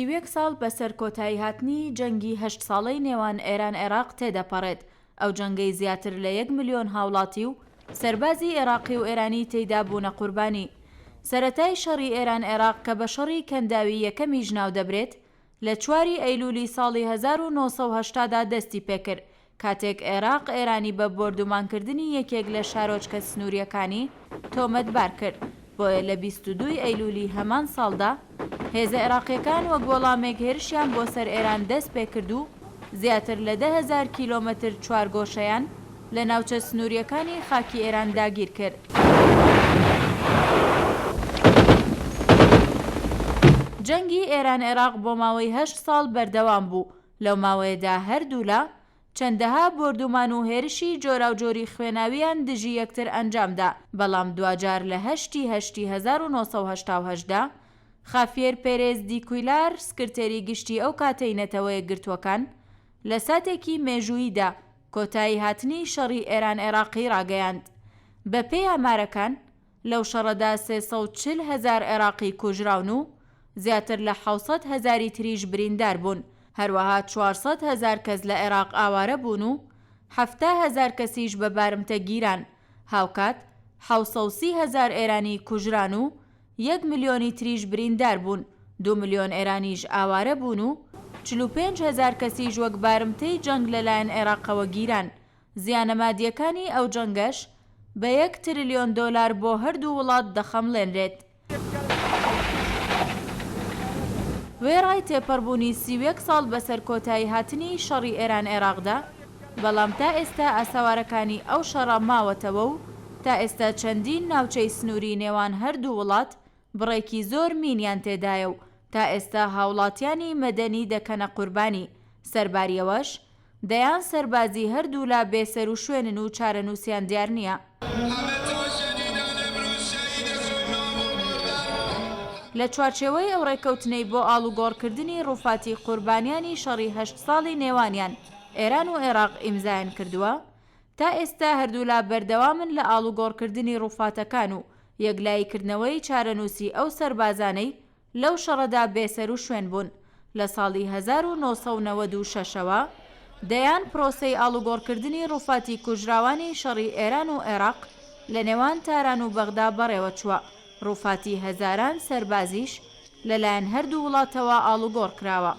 31 ساڵ بەسەر کۆتایی هاتنی جەنگی 8 ساڵەی نێوان ئێران عێراق تێدەپەڕێت. ئەو جەنگەی زیاتر لە 1 ملیۆن هاوڵاتی و سەربازی عێراقی و ئێرانی تێیدا بوونە قوربانی. سەرەتای شەڕی ئێران عێراق کە بە شەڕی کەنداوی یەکەمی ژناو دەبرێت لە 4 ئەیلولی ساڵی 1970 دا دەستی پێکرد، کاتێک عێراق ئێرانی بە بۆردومانکردنی یەکێک لە شارۆچکە سنووریەکانی تۆمەتبار کرد. بۆیە لە 22 ئەیلولی هەمان ساڵدا هێزە عێراقیەکان وەک وەڵامێک هێرشیان بۆ سەر ئێران دەست پێکرد و زیاتر لە 10,000 کیلۆمەتر چوارگۆشەیان لە ناوچە سنووریەکانی خاکی ئێران داگیر کرد. جەنگی ئێران عێراق بۆ ماوەی 8 ساڵ بەردەوام بوو. لەو ماوەیەدا هەردوو لە چەندەها بۆردومان و هێرشی جۆراوجۆری خوێناویان دژی یەکتر ئەنجامدا، بەڵام دوجار لە 8 1970 دا خافیێر پێرێز دیکویلار سکرتێری گشتی ئەو کاتەی نەتەوەیە گرتوەکان لە ساتێکی مێژووییدا کۆتایی هاتنی شەڕی ئێران عێراقی ڕاگەیاند. بە پێی ئامارەکان لەو شەڕەدا 340,000 عێراقی کوژراون و زیاتر لە 700,000 تریش بریندار بوون. هەروەها 400,000 کەس لە عێراق ئاوارە بوون و 70,000 کەسیش بە بارمتە گیران. هاوکات 730,000 ئێرانی کوژران و 1 ملیۆنی تریش بریندار بوون. 2 ملیۆن ئێرانیش ئاوارە بوون و 45,000 کەسیش وەک بارمتەی جەنگ لەلایەن عێراقەوە گیران. زیانە مادیەکانی ئەو جەنگەش بە 1 تریلیۆن دۆلار بۆ هەردوو وڵات دەخەمڵێنرێت. وێڕای تێپەڕبوونی 31 ساڵ بەسەر کۆتایی هاتنی شەڕی ئێران عێراقدا، بەڵام تا ئێستا ئاساوارەکانی ئەو شەڕە ماوەتەوە و تا ئێستا چەندین ناوچەی سنووری نێوان هەردوو وڵات بڕێکی زۆر مینیان تێدایە و تا ئێستا هاوڵاتیانی مەدەنی دەکەنە قوربانی. سەرباریەوەش دەیان سەربازی هەردوو لا بێسەر و شوێنن و چارەنووسیان دیار نییە. لە چوارچێوەی ئەو ڕێکەوتنەی بۆ ئاڵوگۆڕکردنی ڕووفاتی قوربانیانی شەڕی 8 ساڵی نێوانیان ئێران و عێراق ئیمزایان کردووە، تا ئێستا هەردوو لا بەردەوامن لە ئاڵوگۆڕکردنی ڕووفاتەکان و یەکلاییکردنەوەی چارەنووسی ئەو سەربازانەی لەو شەڕەدا بێسەر و شوێن بوون. لە ساڵی 1996ەوە دەیان پرۆسەی ئاڵوگۆڕکردنی ڕووفاتی کوژراوانی شەڕی ئێران و عێراق لە نێوان تاران و بەغدا بەڕێوە چووە. ڕووفاتی هەزاران سەربازیش لەلایەن هەردوو وڵاتەوە ئاڵوگۆڕ کراوە.